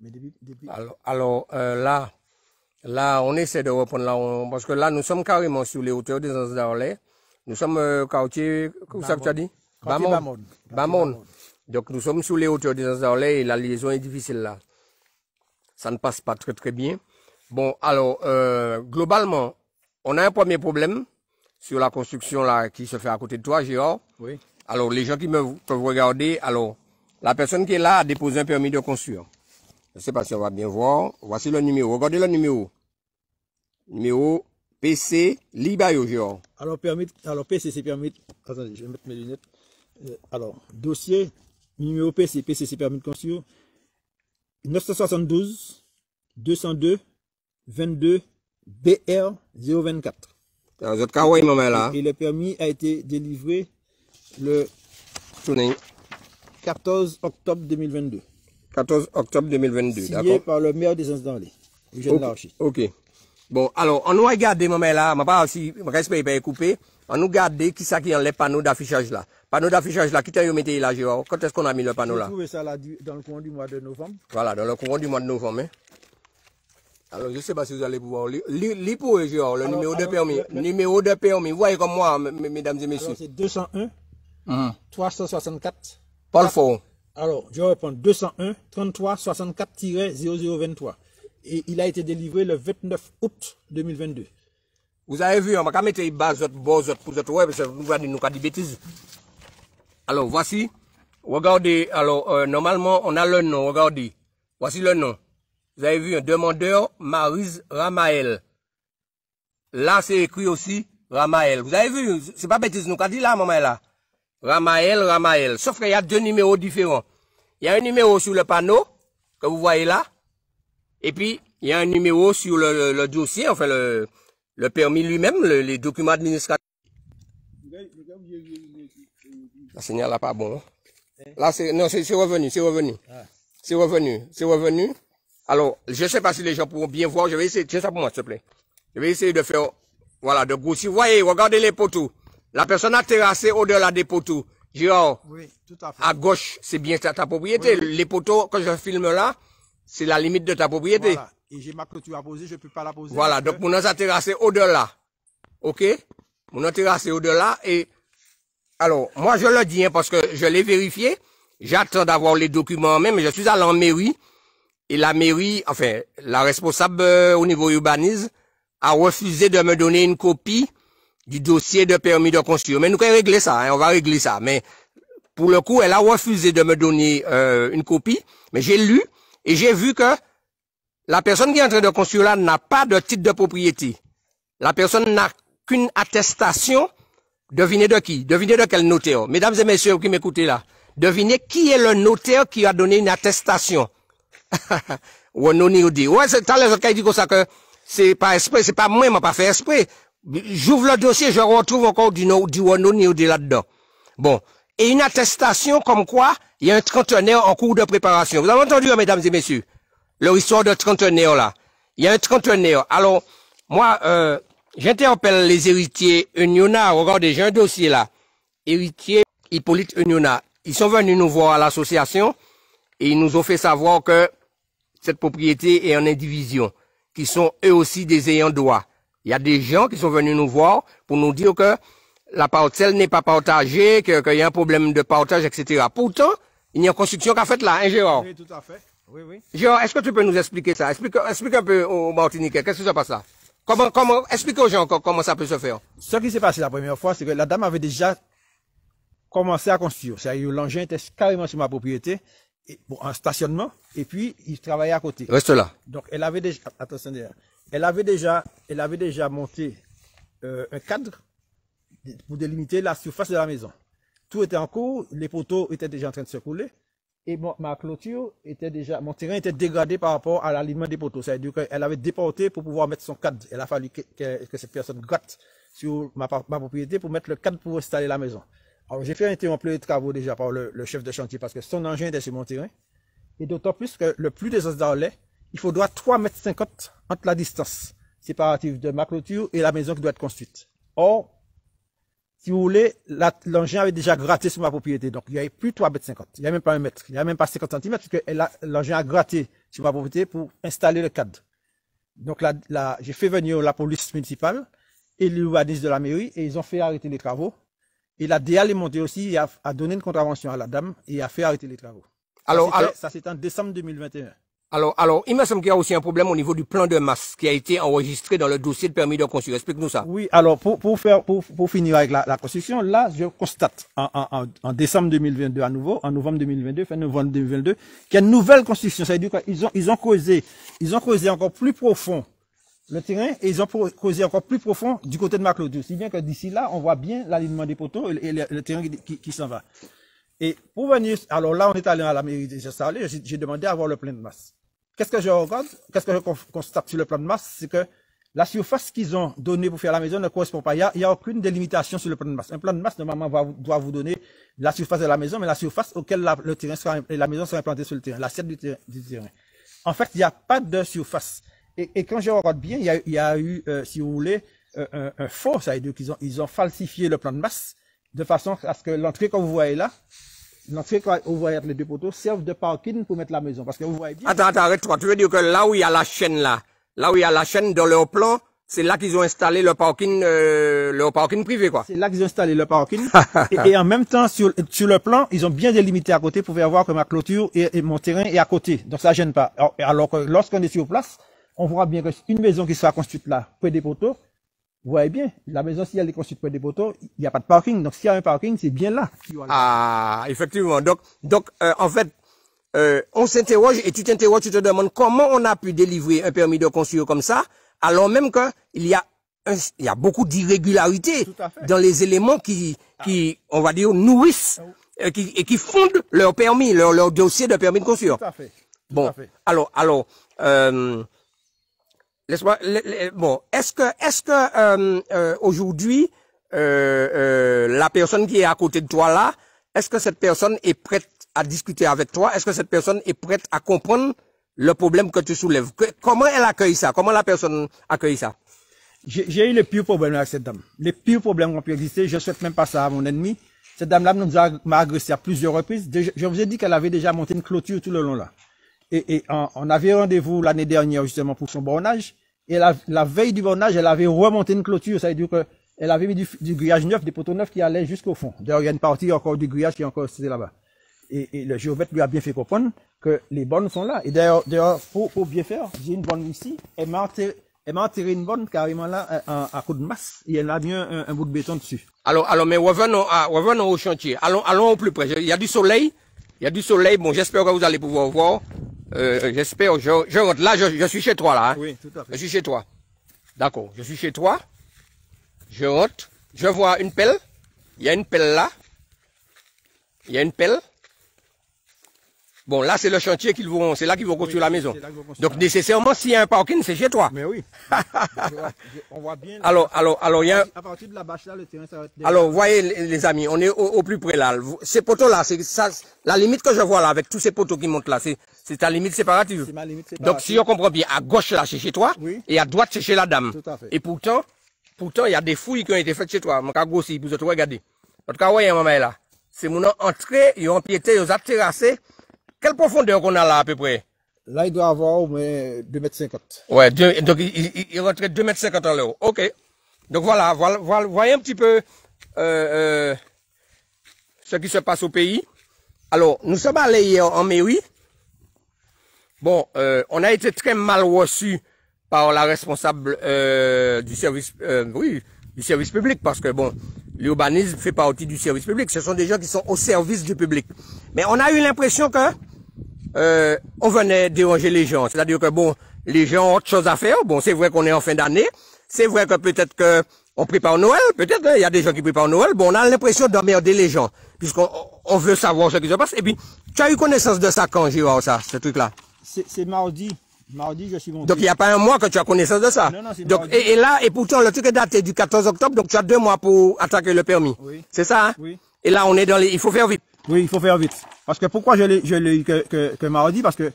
Mais depuis... Là, on essaie de reprendre là, parce que là, nous sommes carrément sur les hauteurs des Anses d'Orlais. Nous sommes quartier, où ça que tu as dit? Bamon. Donc, nous sommes sur les hauteurs des Anses d'Orlais et la liaison est difficile là. Ça ne passe pas très bien. Bon, alors, globalement, on a un premier problème sur la construction là qui se fait à côté de toi, Gérard. Oui. Alors, les gens qui peuvent regarder, alors, la personne qui est là a déposé un permis de construire. Je ne sais pas si on va bien voir. Voici le numéro. Regardez le numéro. Numéro PC Libayo, Gérard. Alors, PC, c'est permis. Attendez, je vais mettre mes lunettes. Alors, dossier, numéro PC, c'est permis de construire. 972 202 22 BR 024. Et le permis a été délivré le 14 octobre 2022. 14 octobre 2022, signé par le maire des Anses d'Orlais, Eugène Larcher. Ok. Bon, alors, on nous regarde, moment là, ma part aussi, respect pas coupé, on nous garde qui ça qui en les panneaux d'affichage là. Panneaux d'affichage là, qui t'a mis là, Gérard? Quand est-ce qu'on a mis le panneau là? J'ai trouvé ça là dans le courant du mois de novembre. Voilà, dans le courant du mois de novembre. Hein. Alors, je ne sais pas si vous allez pouvoir lire pour Gérard, le numéro de permis. Numéro de permis, vous voyez comme moi, mesdames et messieurs. C'est 201 364. Paul Fort. Alors, je vais répondre 201 33 64-0023. Et il a été délivré le 29 août 2022. Vous avez vu, on va mettre une base pour votre web, parce que nous allons nous faire des bêtises. Alors, voici. Regardez, alors, normalement, on a le nom, regardez. Voici le nom. Vous avez vu, un demandeur, Maryse Ramael. Là, c'est écrit aussi, Ramael. Vous avez vu, c'est pas bêtise, nous avons dit là, maman, là. Ramael. Sauf qu'il y a deux numéros différents. Il y a un numéro sur le panneau, que vous voyez là. Et puis, il y a un numéro sur le dossier, enfin, le permis lui-même, les documents administratifs. Le signal là pas bon. Là, c'est revenu. C'est revenu. Alors, je ne sais pas si les gens pourront bien voir. Je vais essayer, tiens ça pour moi, s'il te plaît. Je vais essayer de faire, voilà, de grossir. Vous voyez, regardez les poteaux. La personne a terrassé au-delà des poteaux. Gérard, oui, tout à fait. À gauche, c'est bien ta propriété. Oui. Les poteaux, quand je filme là, c'est la limite de ta propriété. Voilà. Et j'ai ma clôture à poser, je ne peux pas la poser. Voilà, donc mon a terrassé au-delà. Ok? Mon a terrassé au-delà. Et alors, moi je le dis, hein, parce que je l'ai vérifié. J'attends d'avoir les documents en main, mais je suis allé en mairie. Et la mairie, enfin, la responsable au niveau urbanisme, a refusé de me donner une copie du dossier de permis de construire. Mais nous allons régler ça, hein, on va régler ça. Mais pour le coup, elle a refusé de me donner une copie. Mais j'ai lu et j'ai vu que la personne qui est en train de construire là n'a pas de titre de propriété. La personne n'a qu'une attestation. Devinez de qui? Devinez de quel notaire? Mesdames et messieurs qui m'écoutez là, devinez qui est le notaire qui a donné une attestation? Ouais, c'est t'as les autres qui disent comme ça que c'est pas exprès, c'est pas moi, m'a pas fait exprès. J'ouvre le dossier, je retrouve encore du Wanoni là-dedans. Bon. Et une attestation comme quoi il y a un trentenaire en cours de préparation. Vous avez entendu, mesdames et messieurs, leur histoire de trentenaire là. Il y a un trentenaire. Alors, moi, j'interpelle les héritiers Uniona. Regardez, j'ai un dossier là. Héritier Hippolyte Uniona. Ils sont venus nous voir à l'association et ils nous ont fait savoir que cette propriété est en indivision, qui sont eux aussi des ayants droit. Il y a des gens qui sont venus nous voir pour nous dire que la parcelle n'est pas partagée, qu'il y a un problème de partage, etc. Pourtant, il y a une construction qu'a faite là, hein, Gérard? Oui, tout à fait. Oui, oui. Gérard, est-ce que tu peux nous expliquer ça? Explique un peu aux Martiniquais, qu'est-ce que ça passe là? Explique aux gens comment ça peut se faire. Ce qui s'est passé la première fois, c'est que la dame avait déjà commencé à construire. C'est-à-dire l'engin était carrément sur ma propriété, en stationnement, et puis il travaillait à côté. Reste là. Donc elle avait déjà, attention derrière, elle avait déjà monté un cadre pour délimiter la surface de la maison. Tout était en cours, les poteaux étaient déjà en train de se couler, et ma clôture était déjà, mon terrain était dégradé par rapport à l'alignement des poteaux. C'est-à-dire qu'elle avait déporté pour pouvoir mettre son cadre. Il a fallu que cette personne gratte sur ma propriété pour mettre le cadre pour installer la maison. Alors j'ai fait interrompre les travaux déjà par le chef de chantier parce que son engin était sur mon terrain. Et d'autant plus que le plus des Anses d'Orlais, il faudra 3,50 m entre la distance séparative de ma clôture et la maison qui doit être construite. Or, si vous voulez, l'engin avait déjà gratté sur ma propriété. Donc, il n'y avait plus 3,50 m. Il n'y a même pas 1 mètre. Il n'y a même pas 50 cm parce que l'engin a gratté sur ma propriété pour installer le cadre. Donc là, j'ai fait venir la police municipale et l'urbaniste de la mairie et ils ont fait arrêter les travaux. Et la DEAL est montée aussi et a donné une contravention à la dame et a fait arrêter les travaux. Ça c'était en décembre 2021. Alors, il me semble qu'il y a aussi un problème au niveau du plan de masse qui a été enregistré dans le dossier de permis de construire. Explique-nous ça. Oui, alors pour finir avec la construction, là, je constate en décembre 2022 à nouveau, en novembre 2022, fin novembre 2022, qu'il y a une nouvelle construction. Ça veut dire qu'ils ont creusé encore plus profond le terrain et ils ont creusé encore plus profond du côté de ma clôture. Si bien que d'ici là, on voit bien l'alignement des poteaux et le terrain qui s'en va. Et pour venir, alors là, on est allé à la mairie des installés, j'ai demandé à avoir le plan de masse. Qu'est-ce que je regarde? Qu'est-ce que je constate sur le plan de masse? C'est que la surface qu'ils ont donnée pour faire la maison ne correspond pas. Il y a aucune délimitation sur le plan de masse. Un plan de masse, normalement, doit vous donner la surface de la maison, mais la surface auquel le terrain la maison sera implantée sur le terrain, l'assiette du terrain. En fait, il n'y a pas de surface. Et quand je regarde bien, il y a eu, si vous voulez, un faux, ça veut dire qu'ils ont falsifié le plan de masse de façon à ce que l'entrée que vous voyez là, l'entrée que vous voyez les deux poteaux servent de parking pour mettre la maison. Parce que vous voyez bien. Attends, arrête-toi. Tu veux dire que là où il y a la chaîne là où il y a la chaîne dans leur plan, c'est là qu'ils ont installé le parking privé, quoi. C'est là qu'ils ont installé le parking. et en même temps, sur le plan, ils ont bien délimité à côté pour faire voir que ma clôture et mon terrain est à côté. Donc ça gêne pas. Alors que lorsqu'on est sur place, on voit bien qu'une maison qui sera construite là, près des poteaux, vous voyez bien, la maison, si elle est construite près des poteaux, il n'y a pas de parking. Donc, s'il y a un parking, c'est bien là. Ah, effectivement. Donc, en fait, on s'interroge et tu t'interroges, tu te demandes comment on a pu délivrer un permis de construire comme ça, alors même qu'il y a beaucoup d'irrégularités dans les éléments qui, on va dire, nourrissent et qui fondent leur permis, leur dossier de permis de construire. Tout à fait. Bon, alors, laisse-moi, bon, est-ce que aujourd'hui la personne qui est à côté de toi là, est-ce que cette personne est prête à discuter avec toi? Est-ce que cette personne est prête à comprendre le problème que tu soulèves? Comment elle accueille ça? Comment la personne accueille ça? J'ai eu les pires problèmes avec cette dame. Les pires problèmes qui ont pu exister. Je souhaite même pas ça à mon ennemi. Cette dame-là m'a agressé à plusieurs reprises. Je vous ai dit qu'elle avait déjà monté une clôture tout le long là. Et on avait rendez-vous l'année dernière justement pour son bornage. Et la veille du bornage, elle avait remonté une clôture. Ça veut dire qu'elle avait mis du grillage neuf, des poteaux neufs qui allaient jusqu'au fond. D'ailleurs, il y a une partie encore du grillage qui est encore resté là-bas. Et le géomètre lui a bien fait comprendre que les bornes sont là. Et d'ailleurs, pour bien faire, j'ai une borne ici. Elle m'a enterré une borne carrément là, à coup de masse. Et elle a mis un bout de béton dessus. Alors, mais revenons au chantier. Allons au plus près. Il y a du soleil. Bon, j'espère que vous allez pouvoir voir. J'espère, je rentre. Là, je suis chez toi, là. Hein. Oui, tout à fait. Je suis chez toi. D'accord. Je suis chez toi. Je rentre. Je vois une pelle. Il y a une pelle là. Il y a une pelle. Bon, là, c'est le chantier c'est là qu'ils vont construire la maison. Donc, nécessairement, s'il y a un parking, c'est chez toi. Mais oui. On voit bien. Alors, il y a. À partir de la bâche là, le terrain, ça va être. Alors, voyez, les amis, on est au plus près là. Ces poteaux-là, c'est ça, la limite que je vois là, avec tous ces poteaux qui montent là, c'est ta limite séparative. C'est ma limite séparative. Donc, si on comprend bien, à gauche là, c'est chez toi. Oui. Et à droite, c'est chez la dame. Tout à fait. Et pourtant, il y a des fouilles qui ont été faites chez toi. Mon cas aussi, pour te regarder. En tout cas, voyez, maman là. C'est mon entrée, ils ont empiété, ils ont terrassé. Quelle profondeur qu'on a là, à peu près? Là, il doit avoir au moins 2,50 m. Ouais, donc il rentrait 2,50 m en l'air. Ok. Donc voilà, voyez un petit peu ce qui se passe au pays. Alors, nous sommes allés hier en mairie. Bon, on a été très mal reçus par la responsable du service public, parce que bon, l'urbanisme fait partie du service public. Ce sont des gens qui sont au service du public. Mais on a eu l'impression que on venait déranger les gens. C'est-à-dire que bon, les gens ont autre chose à faire. Bon, c'est vrai qu'on est en fin d'année. C'est vrai que peut-être que on prépare Noël. Peut-être il y a des gens qui préparent Noël. Bon, on a l'impression d'emmerder les gens, puisqu'on veut savoir ce qui se passe. Et puis, tu as eu connaissance de ça quand, Gérard, ça, ce truc-là? C'est mardi. Mardi, je suis monté. Donc, il n'y a pas un mois que tu as connaissance de ça. Non, c'est donc, et là, et pourtant, le truc est daté du 14 octobre, donc tu as 2 mois pour attaquer le permis. Oui. C'est ça, hein? Oui. Et là, on est il faut faire vite. Oui, il faut faire vite. Parce que pourquoi je l'ai eu que mardi? Parce que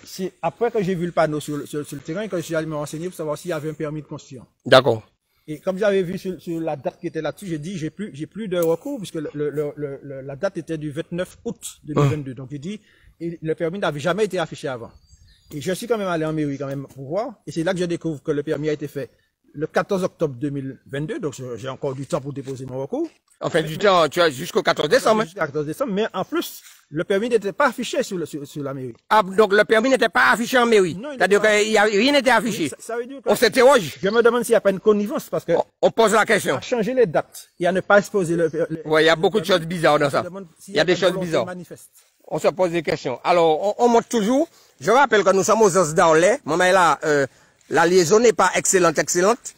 c'est après que j'ai vu le panneau sur le terrain que je suis allé me renseigner pour savoir s'il y avait un permis de construire. D'accord. Et comme j'avais vu sur la date qui était là-dessus, j'ai dit, j'ai plus de recours puisque la date était du 29 août 2022. Donc, j'ai dit, le permis n'avait jamais été affiché avant. Et je suis quand même allé en mairie quand même pour voir. Et c'est là que je découvre que le permis a été fait le 14 octobre 2022. Donc j'ai encore du temps pour déposer mon recours. Enfin, du temps, tu as jusqu'au 14 décembre. Jusqu'au 14 décembre. Mais en plus, le permis n'était pas affiché sur la mairie. Ah, donc le permis n'était pas affiché en mairie. C'est-à-dire que rien n'était affiché. Ça veut dire que On s'interroge. je me demande s'il n'y a pas une connivence parce que On pose la question. à changer les dates et à ne pas exposer Ouais, il y a beaucoup de choses bizarres dans ça. Il y a des choses bizarres. Manifeste. On se pose des questions. Alors, on monte toujours. Je rappelle que nous sommes aux Anses d'Orlais. Maman est là, la liaison n'est pas excellente.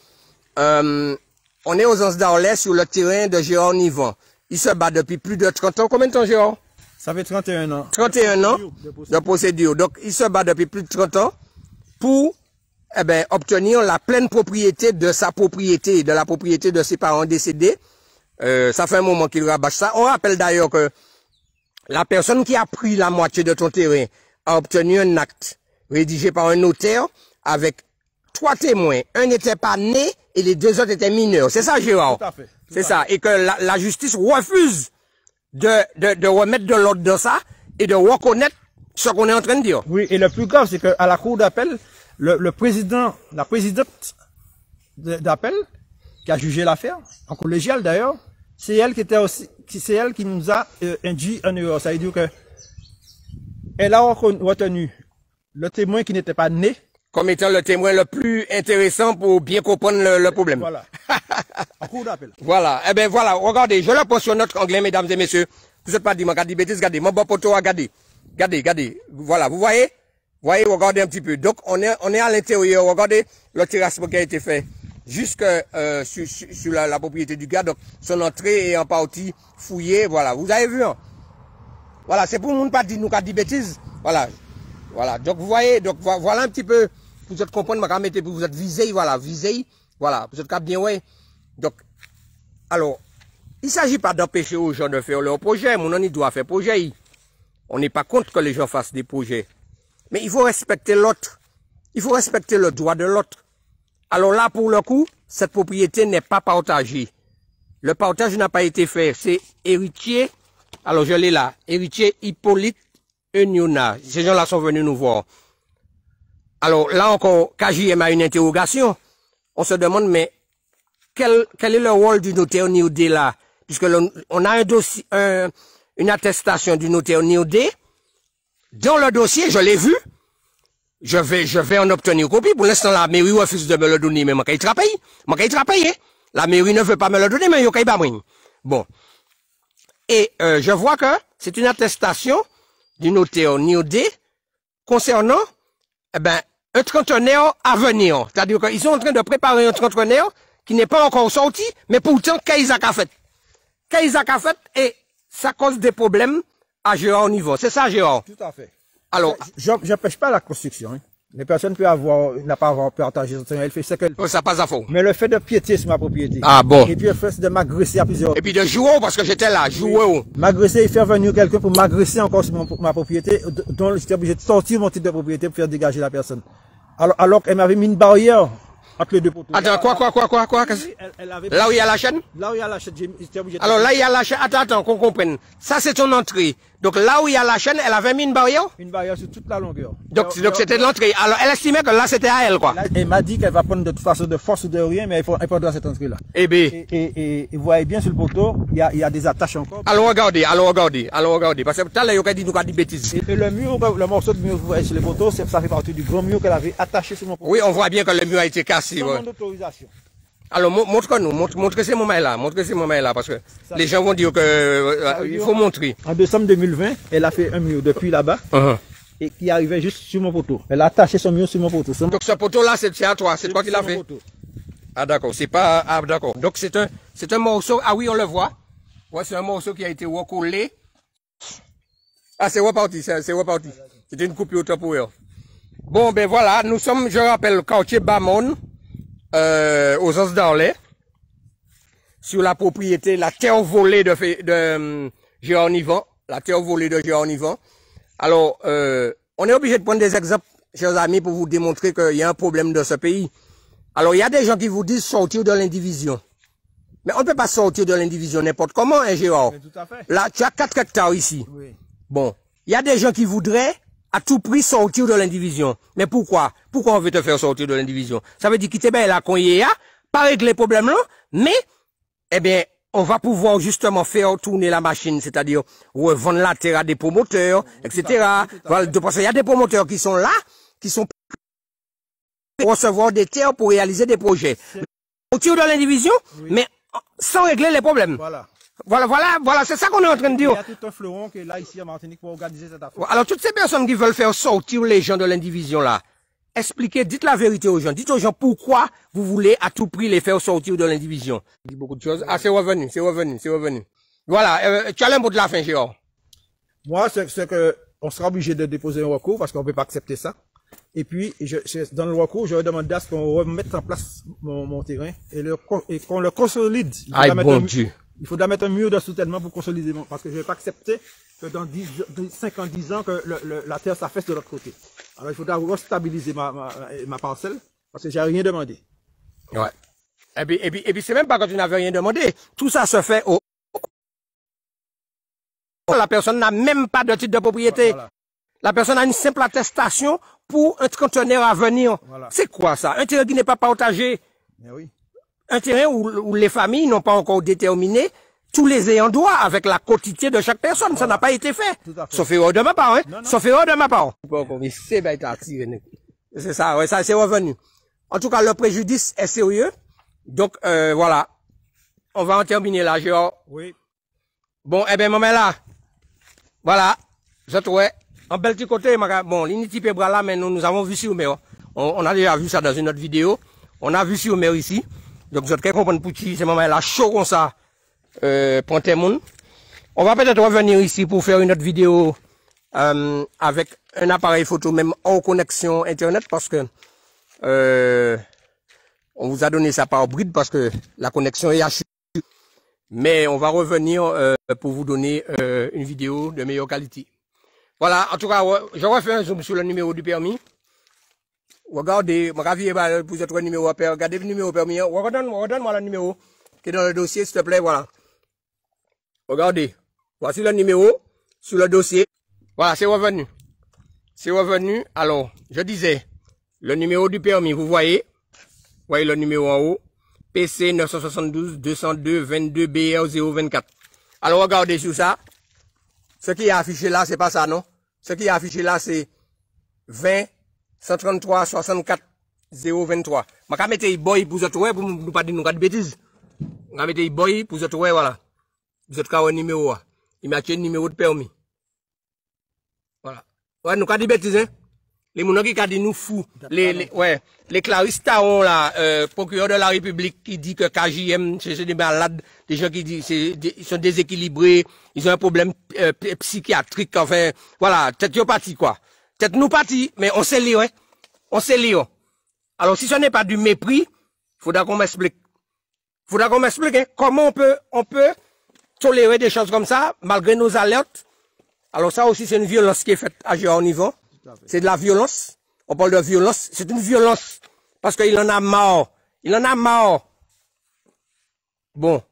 On est aux Anses d'Orlais sur le terrain de Gérard Nivon. Il se bat depuis plus de 30 ans. Combien de temps, Gérard? Ça fait 31 ans. 31 ans de procédure. Donc, il se bat depuis plus de 30 ans pour obtenir la pleine propriété de sa propriété, de la propriété de ses parents décédés. Ça fait un moment qu'il rabâche ça. On rappelle d'ailleurs que la personne qui a pris la moitié de ton terrain a obtenu un acte rédigé par un notaire avec 3 témoins. Un n'était pas né et les 2 autres étaient mineurs. C'est ça, Gérard? Tout à fait. C'est ça. Et que la justice refuse de remettre de l'ordre dans ça et de reconnaître ce qu'on est en train de dire. Oui, et le plus grave, c'est qu'à la cour d'appel, la présidente d'appel, qui a jugé l'affaire, en collégial d'ailleurs, c'est elle qui nous a induit en erreur. Ça veut dire que elle a retenu le témoin qui n'était pas né comme étant le témoin le plus intéressant pour bien comprendre le problème. Voilà. En cours d'appel. Voilà. Eh bien, voilà. Regardez, je le pense sur notre anglais, mesdames et messieurs. Vous n'êtes pas dit, moi, dit bêtises, regardez. Mon bon poteau, regardez. Regardez. Voilà. Vous voyez? Regardez un petit peu. Donc, on est à l'intérieur. Regardez le terrassement qui a été fait jusque, sur la propriété du gars. Donc, son entrée est en partie fouillée. Voilà. Vous avez vu, hein? Voilà. C'est pour nous pas dire, nous, dit bêtises. Voilà. Voilà. Donc, vous voyez, voilà un petit peu. Vous êtes comprendre, vous êtes visé, voilà, voilà, vous êtes bien, ouais. Donc, alors, il ne s'agit pas d'empêcher aux gens de faire leur projet, mon on doit faire projet. On n'est pas contre que les gens fassent des projets. Mais il faut respecter l'autre. Il faut respecter le droit de l'autre. Alors là, pour le coup, cette propriété n'est pas partagée. Le partage n'a pas été fait. C'est héritier, alors je l'ai là, héritier Hippolyte Euniona. Ces gens-là sont venus nous voir. Alors là encore, KJM a une interrogation. On se demande, mais quel est le rôle du notaire Niodé là? Puisque on a un dossier, une attestation du notaire Niodé. Dans le dossier, je l'ai vu. Je vais en obtenir copie. Pour l'instant, la mairie refuse de me le donner, mais moi, qu'il travaille. La mairie ne veut pas me le donner, mais il y a bon. Et je vois que c'est une attestation du notaire Niodé concernant, un trentenaire à venir. C'est-à-dire qu'ils sont en train de préparer un trentenaire qui n'est pas encore sorti, mais pourtant, Kaïsak a fait. Kaïsak a fait et ça cause des problèmes à Gérard Nivon. C'est ça, Gérard? Tout à fait. Alors, je n'empêche pas la construction. Hein. Les personnes peuvent n'a pas avoir partagé son terrain. Elle fait ce qu'elle ça passe à faux. Mais le fait de piéter sur ma propriété. Ah bon. Et puis le fait de m'agresser à plusieurs. Et puis de jouer parce que j'étais là, jouer. M'agresser et faire venir quelqu'un pour m'agresser encore sur ma propriété, dont j'étais obligé de sortir mon titre de propriété pour faire dégager la personne. Alors qu'elle m'avait mis une barrière entre les deux poteaux. Attends, quoi? Là où il y a la chaîne? Là où il y a la chaîne, j'étais obligé de... Alors là, il y a la chaîne. Attends, qu'on comprenne. Ça, c'est ton entrée. Donc là où il y a la chaîne, elle avait mis une barrière? Une barrière sur toute la longueur. Donc c'était l'entrée. Alors elle estimait que là, c'était à elle, quoi. Elle m'a dit qu'elle va prendre de toute façon de force ou de rien, mais elle prendra cette entrée-là. Eh bien. Et vous voyez bien sur le poteau, il y a des attaches encore. Alors regardez. Parce que tout à l'heure, il a dit nous des bêtises. Et le mur, le morceau de mur que vous voyez sur le poteau, ça fait partie du grand mur qu'elle avait attaché sur mon poteau. Oui, on voit bien que le mur a été cassé. Sans mon autorisation. Alors, montre-nous, montre ces moments-là, parce que les gens vont dire que il faut montrer. En décembre 2020, elle a fait un mur depuis là-bas, et qui arrivait juste sur mon poteau. Elle a attaché son mur sur mon poteau. Donc, ce poteau-là, c'est à toi, c'est toi qui l'as fait? Ah, d'accord, c'est pas, d'accord. Donc, c'est un morceau, ah oui, on le voit. Ouais, c'est un morceau qui a été recollé. Ah, c'est reparti. C'était une coupure temporaire. Bon, ben voilà, nous sommes, je rappelle, quartier Bamon, aux Anses d'Orlais, sur la propriété, la terre volée de Gérard Nivon, Alors, on est obligé de prendre des exemples, chers amis, pour vous démontrer qu'il y a un problème dans ce pays. Alors, il y a des gens qui vous disent sortir de l'indivision. Mais on ne peut pas sortir de l'indivision n'importe comment, hein, Gérard? Tout à fait. Là, tu as 4 hectares ici. Oui. Bon, il y a des gens qui voudraient à tout prix sortir de l'indivision. Mais pourquoi? Pourquoi on veut te faire sortir de l'indivision? Ça veut dire quitter ben là qu'on y est, pas régler les problèmes là, mais, eh bien, on va pouvoir justement faire tourner la machine, c'est-à-dire revendre la terre à des promoteurs, etc. Voilà, parce qu'il y a des promoteurs qui sont là, qui sont pour recevoir des terres pour réaliser des projets. Sortir de l'indivision, mais sans régler les problèmes. Voilà, c'est ça qu'on est en train de dire. Il y a tout un fleuron qui est là, ici, en Martinique, pour organiser cette affaire. Alors, toutes ces personnes qui veulent faire sortir les gens de l'indivision, là, expliquez, dites la vérité aux gens. Dites aux gens pourquoi vous voulez à tout prix les faire sortir de l'indivision. Dit beaucoup de choses. Ah, c'est revenu. Voilà, tu as un mot de la fin, Gérard. Moi, c'est que on sera obligé de déposer un recours parce qu'on ne peut pas accepter ça. Et puis, dans le recours, j'aurais demandé à ce qu'on remette en place mon terrain et qu'on le consolide. Il faudra mettre un mur de soutènement pour consolider parce que je ne vais pas accepter que dans 5 ans, 10 ans, que la terre s'affaisse de l'autre côté. Alors, il faudra restabiliser ma parcelle parce que j'ai rien demandé. Ouais. Et puis c'est même pas que tu n'avais rien demandé. Tout ça se fait la personne n'a même pas de titre de propriété. Voilà. La personne a une simple attestation pour un trentenaire à venir. Voilà. C'est quoi ça? Un terrain qui n'est pas partagé. Mais oui. Un terrain où les familles n'ont pas encore déterminé tous les ayants droit avec la quotité de chaque personne. Voilà. Ça n'a pas été fait. Sauf erreur de ma part, hein. Sauf erreur de ma part. C'est ça, ouais, ça c'est revenu. En tout cas, le préjudice est sérieux. Donc, voilà. On va en terminer là, Gérard. Oui. Bon, eh ben, maman là. Voilà. Je trouvais. En bel petit côté, bon, l'initi bras là, mais nous avons vu sur mer. On a déjà vu ça dans une autre vidéo. On a vu sur mer ici. Donc, je comprends pour qui c'est maman là, chaud comme ça, pour tout le monde. On va peut-être revenir ici pour faire une autre vidéo, avec un appareil photo, même hors connexion Internet, parce que, on vous a donné ça par bride parce que la connexion est hachée. Mais on va revenir, pour vous donner, une vidéo de meilleure qualité. Voilà, en tout cas, je refais un zoom sur le numéro du permis. Regardez, pour votre numéro, regardez le numéro permis. Redonne-moi le numéro qui est dans le dossier, s'il te plaît, voilà. Regardez, voici le numéro sur le dossier. Voilà, c'est revenu. C'est revenu. Alors, je disais, le numéro du permis, vous voyez le numéro en haut. PC 972 202 22 BR 024. Alors, regardez sur ça. Ce qui est affiché là, c'est pas ça, non? Ce qui est affiché là, c'est 20 133 64 023. Je vais mettre boy pour vous trouver, pour ne pas dire de bêtises. Je vais mettre boy pour vous trouver, voilà. Vous êtes un numéro, il m'a acheté un numéro de permis. Voilà. Ouais, nous, pas de bêtises, hein? Les gens qui ont dit nous fous. Les Clarisse Taron, là, procureur de la République, qui dit que KJM, c'est des malades, des gens qui disent, ils sont déséquilibrés, ils ont un problème psychiatrique, enfin, voilà, peut-être yo parti, quoi. Peut-être nous partis, mais on sait lire, hein. On sait lire. Alors, si ce n'est pas du mépris, faudra qu'on m'explique. Faudra qu'on m'explique, hein, comment on peut tolérer des choses comme ça, malgré nos alertes. Alors, ça aussi, c'est une violence qui est faite à Gérard Nivon. C'est de la violence. On parle de violence. C'est une violence. Parce qu'il en a marre. Il en a marre. Bon.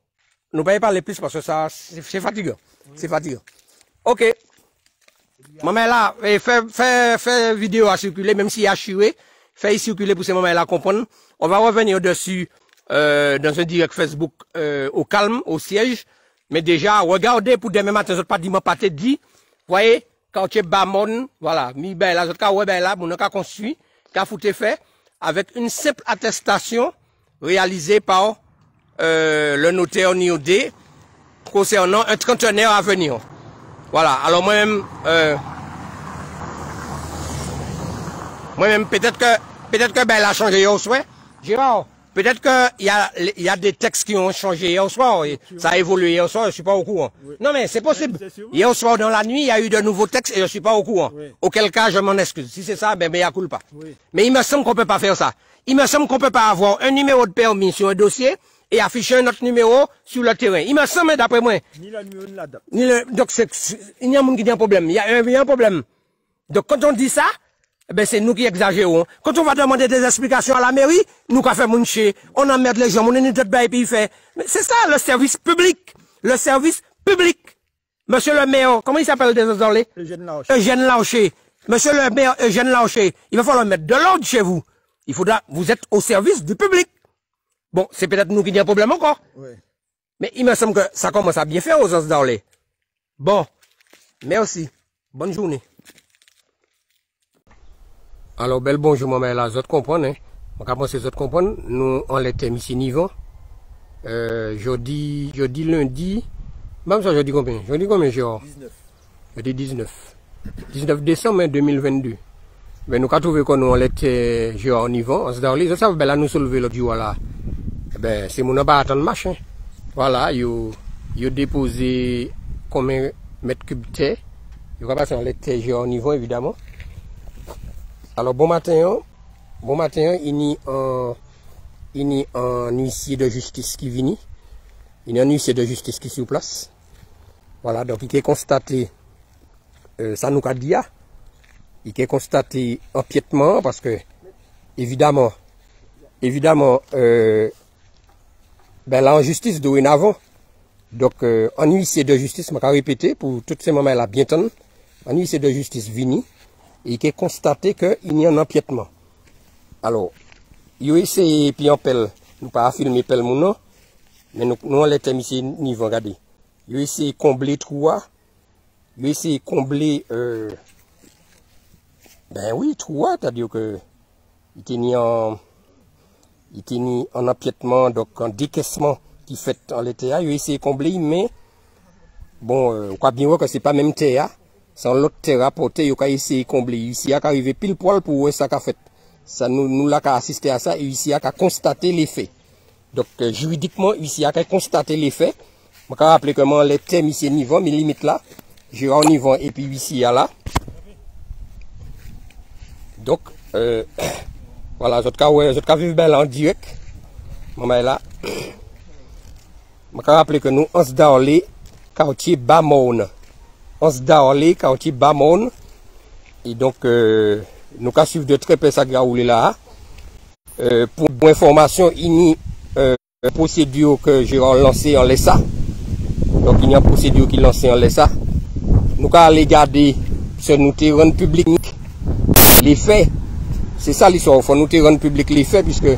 Nous ne pouvons pas parler plus parce que ça, c'est fatigant. Oui. C'est fatigant. Ok. Maman là, fais vidéo à circuler, même s'il y a chué. Fais circuler pour ces moments-là comprendre. On va revenir dessus, dans un direct Facebook, au calme, au siège. Mais déjà, regardez pour demain matin, je ne pas dire, pas te dit. Voyez? Quartier Bamon, voilà, mi ben là, là, mon cas construit, qu'a foutu fait, avec une simple attestation réalisée par le notaire Niodé concernant un trentenaire à venir. Voilà, alors moi-même, peut-être que ben, elle a changé hier au soir. Gérard, peut-être qu'il y a des textes qui ont changé hier au soir. Et ça a évolué hier au soir, je suis pas au courant. Oui. Non, mais c'est possible. Hier au soir, dans la nuit, il y a eu de nouveaux textes et je suis pas au courant. Oui. Auquel cas, je m'en excuse. Si c'est ça, ben, il y a coule pas. Oui. Mais il me semble qu'on peut pas faire ça. Il me semble qu'on peut pas avoir un numéro de permis sur un dossier et afficher un autre numéro sur le terrain. Il me semble, d'après moi. Ni le numéro ni la date. Donc, il y a un monde qui dit un problème. Il y a un problème. Donc, quand on dit ça, ben c'est nous qui exagérons. Quand on va demander des explications à la mairie, nous qui fait mon chien, on emmerde les gens, on est une tête baille et puis il fait. Mais c'est ça le service public. Le service public. Monsieur le maire, comment il s'appelle désolé? Eugène Laoché. Eugène Laoché. Monsieur le maire Eugène Laoché, il va falloir mettre de l'ordre chez vous. Il faudra, vous êtes au service du public. Bon, c'est peut-être nous qui avons un problème encore. Oui. Mais il me semble que ça commence à bien faire aux os d'Orlé. Bon, merci. Bonne journée. Alors, bel bonjour, maman, là, vous comprenez, hein? On va penser, vous comprenez, nous, on l'était ici niveau. Jeudi lundi, même ça, jeudi combien? Jeudi combien, genre? 19. Jeudi 19. 19 décembre 2022. Mais nous, quand trouvé que nous, on l'était, genre, au niveau, on se dit, ça, ben là, nous soulever l'autre jour, là. Ben, c'est mon pas attendre machin. Voilà, yo déposé combien mètres cubes de terre. Il va passer en l'était, genre, au niveau, évidemment. Alors, bon matin, il y a un huissier de justice qui vient. Il y a un huissier de justice qui est sur place. Voilà, donc il a constaté, ça nous a dit, il a constaté empiètement parce que, évidemment, ben là en justice dorénavant, donc un huissier de justice, je vais répéter pour tous ces moments-là, bien temps, un huissier de justice vini et qui a constaté qu'il y a un empiètement. Alors, il a essayé, puis en pelle, nous pas filmer pelle mon nom, mais nous on l'était mis niveau, regardez. Il a essayé de combler trou, il a essayé de combler, ben oui, trou, c'est-à-dire que il tenait en empiètement, donc en décaissement qui fait en l'été, il a essayé de combler, mais bon, on croit bien voir que c'est pas même terre, sans l'autre terre rapporté, il a essayé de combler. Ici, il a arrivé pile poil pour voir ça qu'a fait. Ça nous l'a assisté à ça, et ici, il a constaté les faits. Donc, juridiquement, ici, il a constaté les faits. Je vais rappeler comment les thèmes ici niveau, mais limite là, j'ai un niveau, et puis ici, il y a là. Donc, voilà, je vais vivre bien en direct. Maman là. Je vais rappeler que nous, on se dans quartier Bamone. On se dans quartier Bamone. Et donc, nous allons suivre de très près ça qui a roulé là. Pour information, il y a une procédure que j'ai lancée en l'ESA. Donc, il y a une procédure qui est lancée en l'ESA. Nous allons aller garder ce nous te rendre public les faits. C'est ça l'histoire. Il faut nous te rendre public les faits, puisque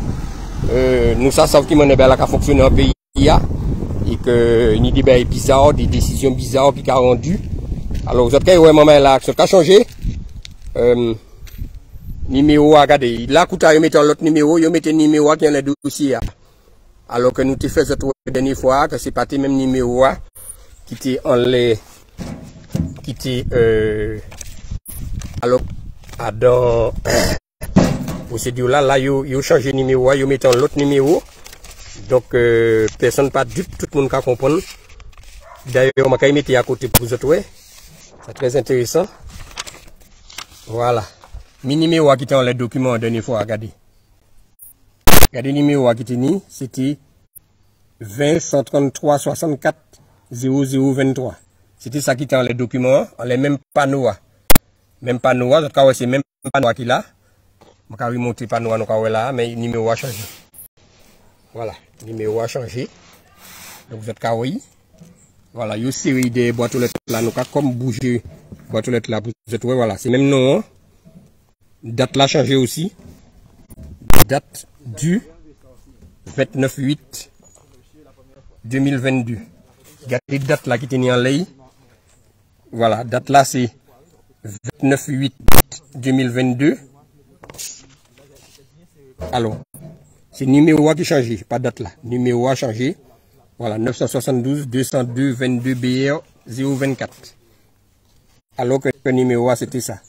nous savons qui est là qui a fonctionné en pays. Et que il y a des décisions bizarres, des décisions bizarres qui ont rendu. Alors, vous avez moment là, ce qui a changé. Numéro, regardez, là, quand vous mettez l'autre numéro, vous mettez le numéro qui est dans le dossier. Alors que nous te faisons la dernière fois, que ce n'est pas le même numéro qui était en les. Qui était. Alors, dans. Procédure là, vous changez de numéro, vous mettez l'autre numéro. Donc, personne pas dupe, tout le monde peut comprendre. D'ailleurs, on va mettre à côté pour vous autres. C'est très intéressant. Voilà. Mi numéro qui était dans les documents la dernière fois, regardez. Regardez le numéro qui était ni, c'était 20 133 64 0023. C'était ça qui était dans les documents, dans les mêmes panneaux. Même panneau, en tout cas, c'est même panneau qui là. Je vais remonter le panneau là, mais le numéro a changé. Voilà, le numéro a changé. Donc vous êtes carré. Voilà, il y a une série de boîtes aux lettres là, nous avons comme bouger boîtes aux lettres là pour vous êtes, voilà, c'est même nom. Hein. Date là changé aussi. Date du 29/8/2022. Regardez la date là qui est en l'air. Voilà, date là c'est 29/8/2022. Alors, c'est le numéro qui a changé, pas date là. Numéro a changé. Voilà, 972 202 22 BR 024. Alors que le numéro A c'était ça.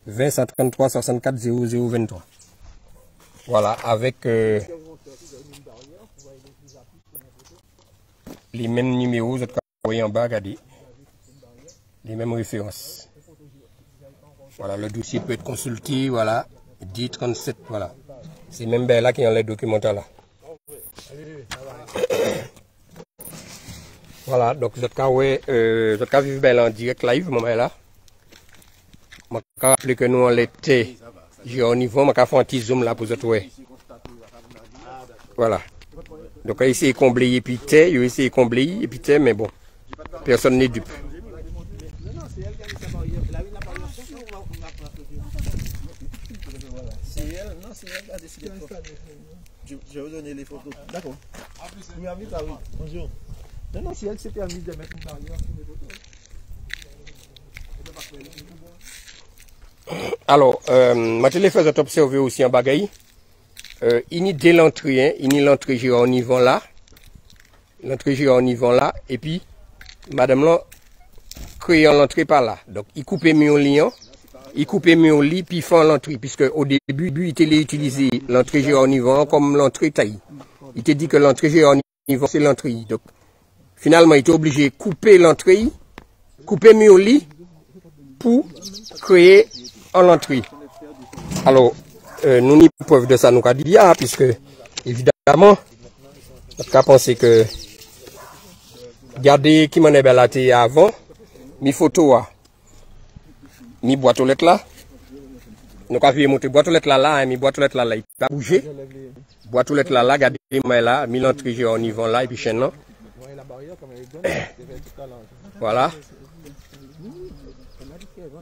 20 133 64 0023. Voilà, avec les mêmes numéros, vous voyez en bas, regardez. Les mêmes références. Voilà, le dossier peut être consulté, voilà. 1037, voilà. C'est même là qui est dans les documents là. Voilà, donc je vais vivre en direct live, moment là. Je vais rappeler que nous on l'était, j'ai au niveau, je vais faire un petit zoom là pour vous. Voilà. Donc, il essaie de combler et puis il essaie de combler et puis mais bon, personne n'est dupe. c'est elle qui a mis sa barrière. Elle a mis la barrière sur nous, on va prendre c'est elle, non, c'est elle qui a décidé de faire. Je vais vous donner les photos. D'accord. Oui, oui, bonjour. Non, c'est elle qui s'est permis de mettre une barrière sur les photos. Alors, ma téléphone a observé aussi en bagaille. Il y a dès l'entrée, il y a l'entrée gérant au niveau là. L'entrée gérant au niveau là. Et puis, madame là, créant l'entrée par là. Donc, il coupe mieux lion. Il coupe mieux au lit, puis font l'entrée. Puisque au début, il était utilisé l'entrée gérant au niveau comme l'entrée taille. Il t'a dit que l'entrée gérant au niveau, c'est l'entrée. Donc, finalement, il était obligé de couper l'entrée, couper mieux au lit, pour créer en entrée. Alors, nous n'y preuve de ça, nous avons dit bien, puisque, évidemment, on a pensé que, regardez qui m'en est belaté avant, mes photos, mes boîtes aux lettres là, nous avons monté boîte aux lettres là, mes boîtes aux lettres là, il n'a pas bougé. Boîte aux lettres là, regardez, moi là, mis l'entrée au niveau là, et puis chaîne là. Voilà.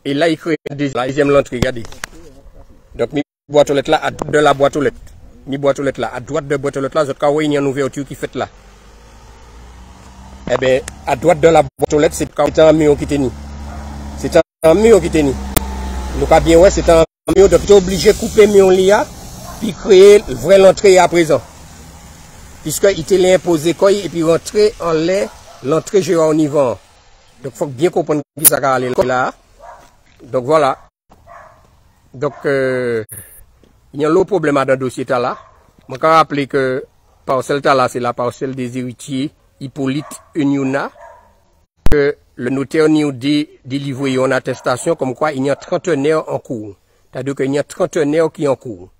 Et là, il crée la deuxième l'entrée, regardez. Donc, mes boîtes aux lettres là, à droite de la boîte aux lettres. Mes boîtes aux lettres là, à droite de la boîte aux lettres là, il y a une ouverture qui fait là. Eh bien, à droite de la boîte aux lettres, c'est un mur qui tenait. C'est un mur qui tenait. Donc, à bien, ouais, c'est un mur. Donc, tu es obligé de couper le mur là, puis créer vraie l'entrée à présent. Puisqu'il te l'a imposé quoi, et puis rentrer en l'air, l'entrée gérant au niveau. Donc, il faut bien comprendre qui ça va aller là. Donc, voilà. Donc, il y a un lot problème dans le dossier là. Je vais rappeler que parcelle là, c'est la parcelle des héritiers Hippolyte Uniouna. Que le notaire nous délivré une attestation comme quoi il y a 30 trentenaires en cours. C'est-à-dire qu'il y a 30 trentenaires qui sont en cours.